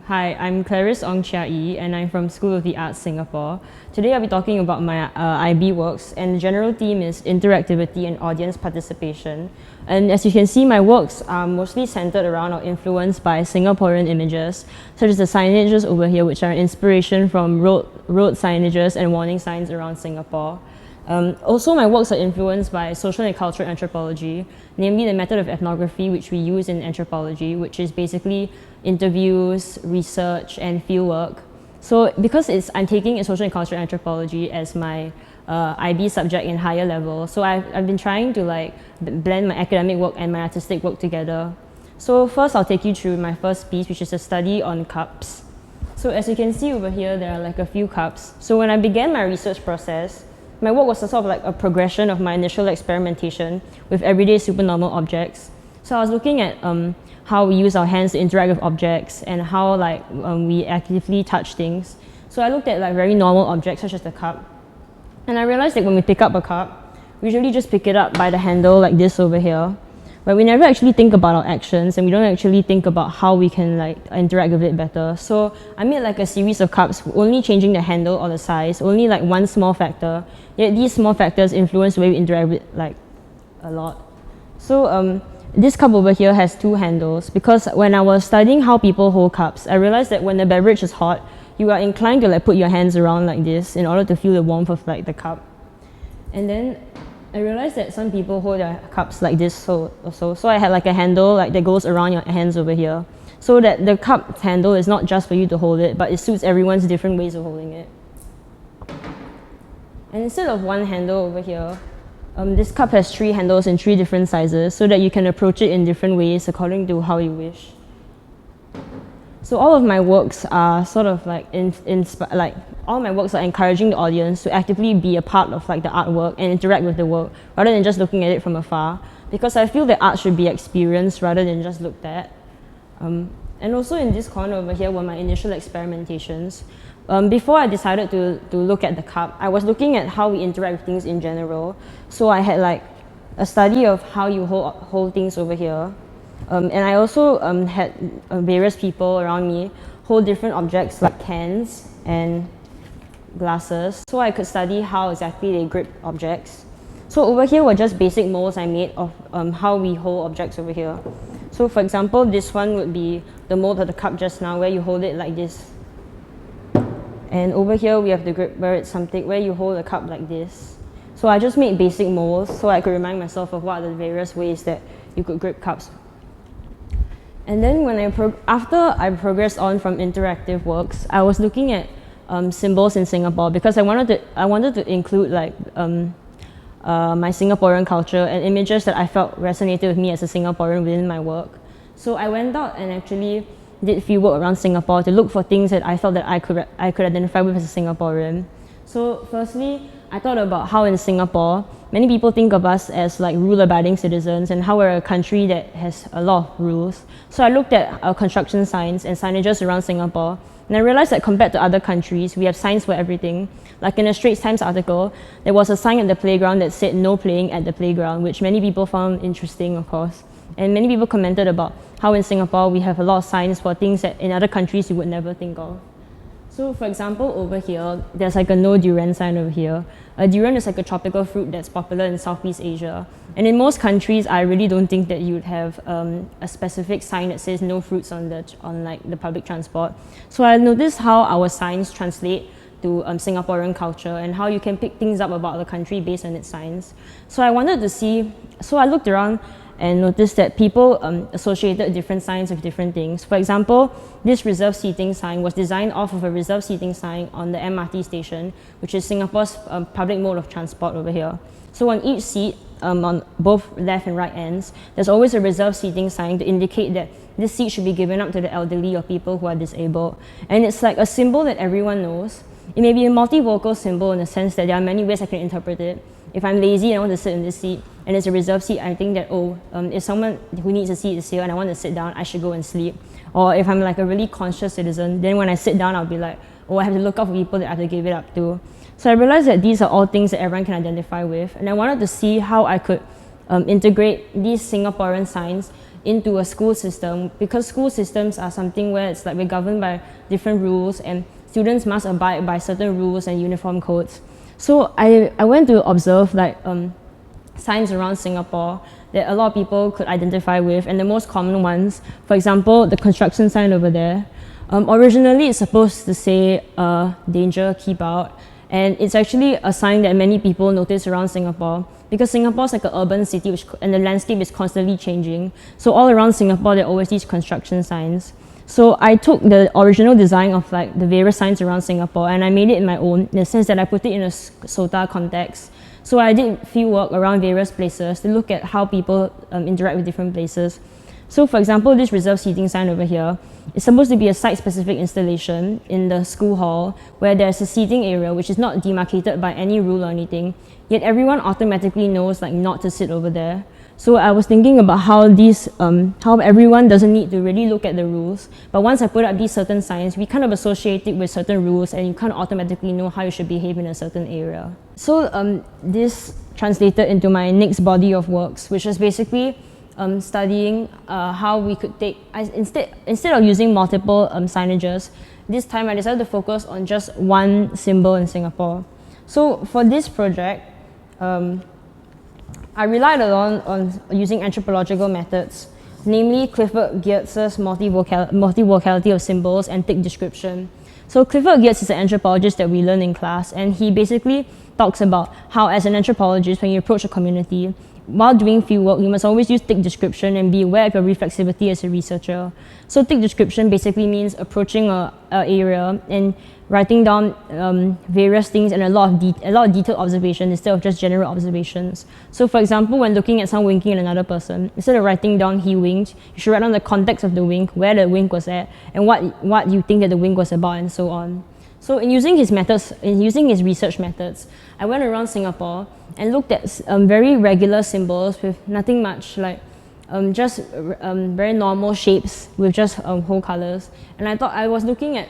Hi, I'm Clarice Ong Chia Yi, and I'm from School of the Arts, Singapore. Today I'll be talking about my IB works, and the general theme is interactivity and audience participation. And as you can see, my works are mostly centered around or influenced by Singaporean images, such as the signages over here, which are an inspiration from road signages and warning signs around Singapore. Also, my works are influenced by social and cultural anthropology, namely the method of ethnography which we use in anthropology, which is basically interviews, research, and fieldwork. So because I'm taking a social and cultural anthropology as my IB subject in higher level, so I've been trying to blend my academic work and my artistic work together. So first I'll take you through my first piece, which is a study on cups. So as you can see over here, there are a few cups. So when I began my research process, my work was sort of like a progression of my initial experimentation with everyday supernormal objects. So I was looking at how we use our hands to interact with objects and how we actively touch things. So I looked at very normal objects such as the cup, and I realized that when we pick up a cup, we usually just pick it up by the handle like this over here. But we never actually think about our actions, and we don't actually think about how we can interact with it better. So I made a series of cups, only changing the handle or the size, only one small factor. Yet these small factors influence the way we interact with a lot. So this cup over here has two handles, because when I was studying how people hold cups, I realized that when the beverage is hot, you are inclined to put your hands around like this in order to feel the warmth of the cup. And then I realized that some people hold their cups like this, so I had a handle that goes around your hands over here, so that the cup handle is not just for you to hold it, but it suits everyone's different ways of holding it. And instead of one handle over here, this cup has three handles in three different sizes, so that you can approach it in different ways according to how you wish. So all of my works are sort of all my works are encouraging the audience to actively be a part of the artwork and interact with the work, rather than just looking at it from afar, because I feel that art should be experienced rather than just looked at. And also in this corner over here were my initial experimentations. Before I decided to look at the cup, I was looking at how we interact with things in general. So I had a study of how you hold things over here. And I also had various people around me hold different objects like cans and glasses, so I could study how exactly they grip objects. So over here were just basic molds I made of how we hold objects over here. So for example, this one would be the mold of the cup just now, where you hold it like this. And over here we have the grip, where it's something where you hold a cup like this. So I just made basic molds so I could remind myself of what are the various ways that you could grip cups. And then after I progressed on from interactive works, I was looking at symbols in Singapore, because I wanted to include my Singaporean culture and images that I felt resonated with me as a Singaporean within my work. So I went out and actually did field work around Singapore to look for things that I felt that I could identify with as a Singaporean. So firstly, I thought about how in Singapore, many people think of us as rule-abiding citizens, and how we're a country that has a lot of rules. So I looked at construction signs and signages around Singapore, and I realized that compared to other countries, we have signs for everything. Like in a Straits Times article, there was a sign at the playground that said "No playing at the playground," which many people found interesting, of course. And many people commented about how in Singapore we have a lot of signs for things that in other countries you would never think of. So for example, over here, there's a no durian sign over here. A durian is a tropical fruit that's popular in Southeast Asia. And in most countries, I really don't think that you would have a specific sign that says no fruits on the public transport. So I noticed how our signs translate to Singaporean culture, and how you can pick things up about the country based on its signs. So I looked around and noticed that people associated different signs with different things. For example, this reserved seating sign was designed off of a reserved seating sign on the MRT station, which is Singapore's public mode of transport over here. So on each seat, on both left and right ends, there's always a reserved seating sign to indicate that this seat should be given up to the elderly or people who are disabled. And it's a symbol that everyone knows. It may be a multivocal symbol in the sense that there are many ways I can interpret it. If I'm lazy and I want to sit in this seat, and it's a reserved seat, I think that, if someone who needs a seat is here and I want to sit down, I should go and sleep. Or if I'm a really conscious citizen, then when I sit down, I'll be I have to look out for people that I have to give it up to. So I realized that these are all things that everyone can identify with, and I wanted to see how I could integrate these Singaporean signs into a school system, because school systems are something where it's like we're governed by different rules and students must abide by certain rules and uniform codes. So I went to observe like signs around Singapore that a lot of people could identify with, and the most common ones, for example, the construction sign over there. Originally, it's supposed to say danger, keep out, and it's actually a sign that many people notice around Singapore because Singapore is like an urban city and the landscape is constantly changing. So all around Singapore, there are always these construction signs. So I took the original design of like the various signs around Singapore and I made it my own in the sense that I put it in a SOTA context. So I did field work around various places to look at how people interact with different places. So for example, this reserved seating sign over here is supposed to be a site-specific installation in the school hall where there's a seating area which is not demarcated by any rule or anything, yet everyone automatically knows like not to sit over there. So I was thinking about how how everyone doesn't need to really look at the rules, but once I put up these certain signs, we kind of associate it with certain rules and you kind of automatically know how you should behave in a certain area. So this translated into my next body of works, which is basically studying how we could instead of using multiple signages, this time I decided to focus on just one symbol in Singapore. So for this project, I relied a lot on using anthropological methods, namely Clifford Geertz's multivocality of symbols and thick description. So Clifford Geertz is an anthropologist that we learn in class, and he basically talks about how as an anthropologist, when you approach a community, while doing fieldwork, you must always use thick description and be aware of your reflexivity as a researcher. So thick description basically means approaching an area and writing down various things and a lot of detailed observation instead of just general observations. So for example, when looking at someone winking at another person, instead of writing down he winked, you should write down the context of the wink, where the wink was at, and what you think that the wink was about, and so on. So in using his research methods, I went around Singapore and looked at very regular symbols with nothing much, like just very normal shapes with just whole colors. And I was looking at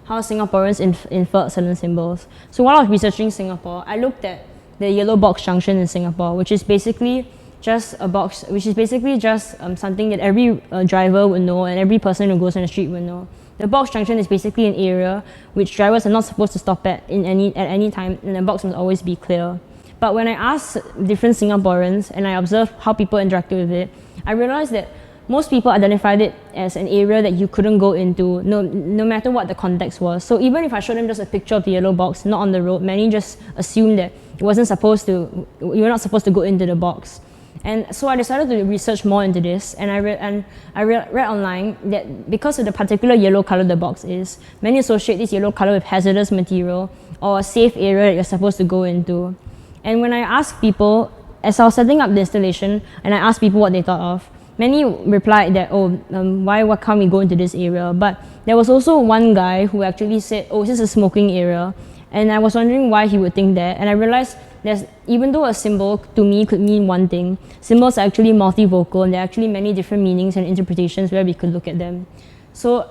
how Singaporeans infer certain symbols. So while I was researching Singapore, I looked at the yellow box junction in Singapore, which is basically just a box, something that every driver would know and every person who goes on the street would know. The box junction is basically an area which drivers are not supposed to stop at any time, and the box must always be clear. But when I asked different Singaporeans and I observed how people interacted with it, I realized that most people identified it as an area that you couldn't go into, no matter what the context was. So even if I showed them just a picture of the yellow box, not on the road, many just assumed that you were not supposed to go into the box. And so I decided to research more into this, and I read online that because of the particular yellow color the box is, many associate this yellow color with hazardous material or a safe area that you're supposed to go into. And when I asked people, as I was setting up the installation, and I asked people what they thought of, many replied that, why can't we go into this area? But there was also one guy who actually said, this is a smoking area. And I was wondering why he would think that. And I realized that even though a symbol to me could mean one thing, symbols are actually multivocal and there are actually many different meanings and interpretations where we could look at them. So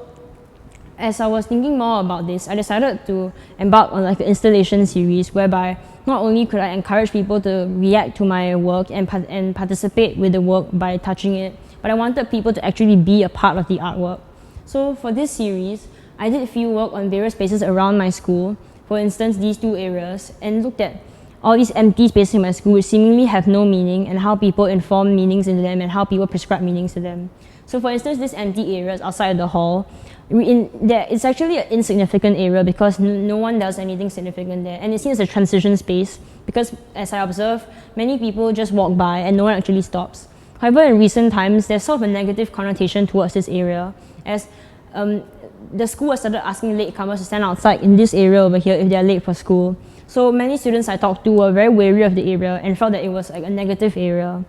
as I was thinking more about this, I decided to embark on like an installation series whereby not only could I encourage people to react to my work and participate with the work by touching it, but I wanted people to actually be a part of the artwork. So for this series, I did field work on various spaces around my school, for instance these two areas, and looked at all these empty spaces in my school which seemingly have no meaning and how people inform meanings into them and how people prescribe meanings to them. So for instance, this empty areas outside the hall, it's actually an insignificant area because no one does anything significant there, and it's seen as a transition space because, as I observe, many people just walk by and no one actually stops. However, in recent times, there's sort of a negative connotation towards this area, as the school has started asking latecomers to stand outside in this area over here if they're late for school. So many students I talked to were very wary of the area and felt that it was like a negative area.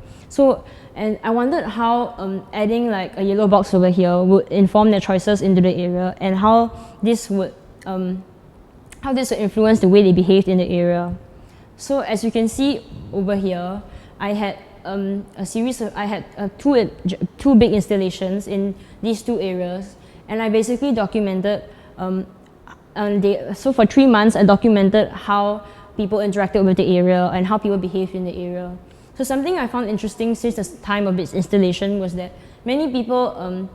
And I wondered how adding like a yellow box over here would inform their choices into the area, and how this would influence the way they behaved in the area. So as you can see over here, I had two big installations in these two areas, and I basically documented. So for 3 months, I documented how people interacted with the area and how people behaved in the area. So something I found interesting since the time of its installation was that many people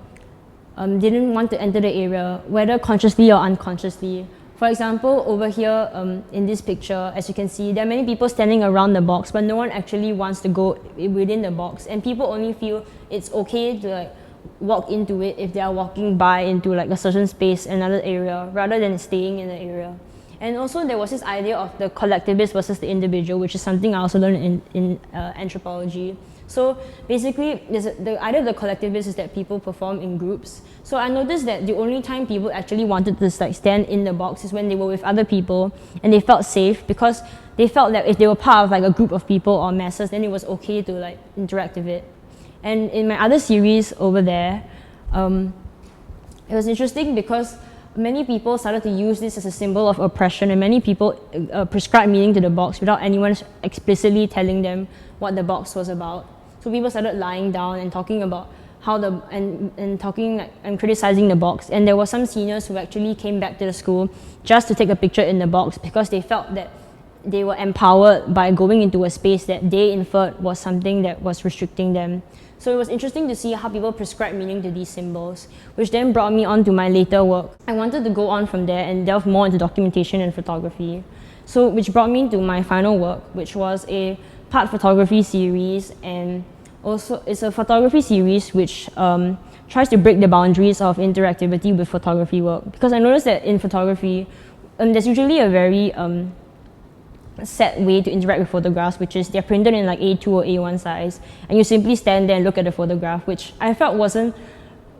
didn't want to enter the area, whether consciously or unconsciously. For example, over here in this picture, as you can see, there are many people standing around the box, but no one actually wants to go within the box, and people only feel it's okay to like walk into it if they are walking by into like a certain space, another area, rather than staying in the area. And also there was this idea of the collectivist versus the individual, which is something I also learned in anthropology. So basically, the idea of the collectivist is that people perform in groups. So I noticed that the only time people actually wanted to like stand in the box is when they were with other people and they felt safe, because they felt that if they were part of like a group of people or masses, then it was okay to like interact with it. And in my other series over there, it was interesting because many people started to use this as a symbol of oppression, and many people prescribed meaning to the box without anyone explicitly telling them what the box was about. So people started lying down and talking about how talking and criticizing the box. And there were some seniors who actually came back to the school just to take a picture in the box because they felt that they were empowered by going into a space that they inferred was something that was restricting them. So it was interesting to see how people prescribe meaning to these symbols, which then brought me on to my later work. I wanted to go on from there and delve more into documentation and photography. So which brought me to my final work, which was a part photography series, and also it's a photography series which tries to break the boundaries of interactivity with photography work. Because I noticed that in photography, there's usually a very set way to interact with photographs, which is they're printed in like A2 or A1 size, and you simply stand there and look at the photograph, which I felt wasn't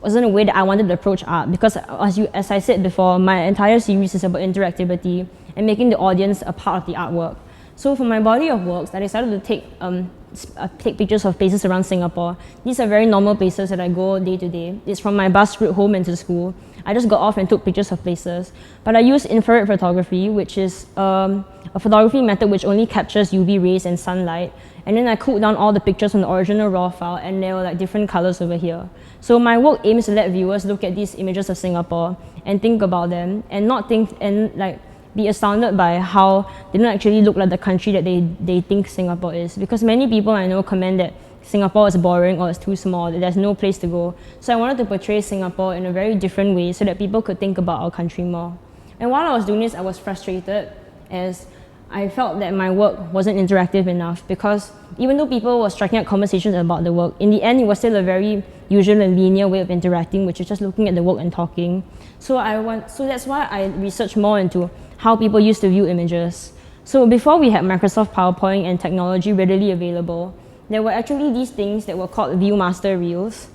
a way that I wanted to approach art, because as I said before, my entire series is about interactivity and making the audience a part of the artwork. So for my body of works, I decided to take pictures of places around Singapore. These are very normal places that I go day to day. It's from my bus route home into school. I just got off and took pictures of places. But I use infrared photography, which is a photography method which only captures UV rays and sunlight. And then I cooled down all the pictures from the original raw file, and there were like different colors over here. So my work aims to let viewers look at these images of Singapore and think about them, and not think and like be astounded by how they don't actually look like the country that they think Singapore is. Because many people I know comment that Singapore is boring or it's too small, that there's no place to go. So I wanted to portray Singapore in a very different way so that people could think about our country more. And while I was doing this, I was frustrated as I felt that my work wasn't interactive enough, because even though people were striking out conversations about the work, in the end it was still a very usual and linear way of interacting, which is just looking at the work and talking. So that's why I researched more into how people used to view images. So before we had Microsoft PowerPoint and technology readily available, there were actually these things that were called ViewMaster reels.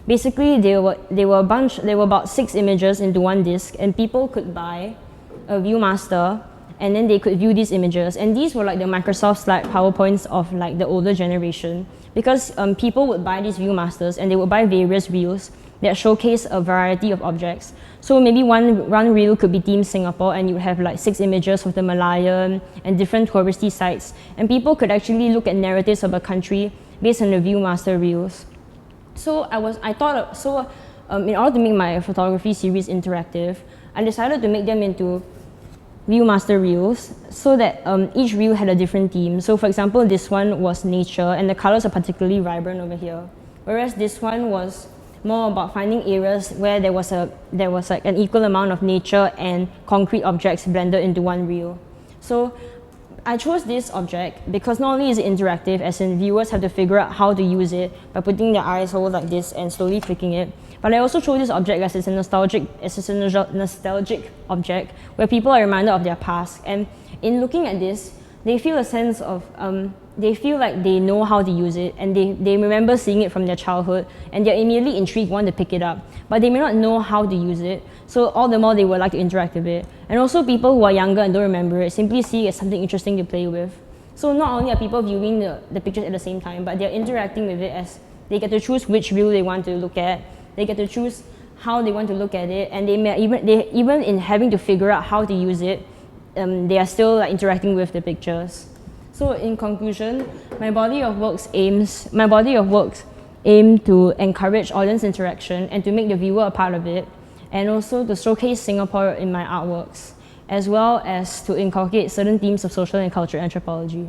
Basically, they were about 6 images into one disk, and people could buy a ViewMaster, and then they could view these images. And these were like the Microsoft slide PowerPoints of like the older generation, because people would buy these ViewMasters and they would buy various reels that showcase a variety of objects. So maybe one reel could be Team Singapore, and you would have like 6 images of the Malayan and different touristy sites. And people could actually look at narratives of a country based on the ViewMaster reels. So in order to make my photography series interactive, I decided to make them into ViewMaster reels so that each reel had a different theme. So for example, this one was nature, and the colors are particularly vibrant over here. Whereas this one was more about finding areas where there was like an equal amount of nature and concrete objects blended into one reel. So I chose this object because not only is it interactive, as in viewers have to figure out how to use it by putting their eyes hold like this and slowly clicking it, but I also chose this object as it's a nostalgic object where people are reminded of their past. And in looking at this, they feel a sense of, they feel like they know how to use it, and they remember seeing it from their childhood, and they're immediately intrigued, want to pick it up, but they may not know how to use it, so all the more they would like to interact with it. And also people who are younger and don't remember it simply see it as something interesting to play with. So not only are people viewing the pictures at the same time, but they're interacting with it as they get to choose which reel they want to look at, they get to choose how they want to look at it, and even in having to figure out how to use it, they are still like interacting with the pictures. So in conclusion, my body of works aim to encourage audience interaction and to make the viewer a part of it, and also to showcase Singapore in my artworks, as well as to inculcate certain themes of social and cultural anthropology.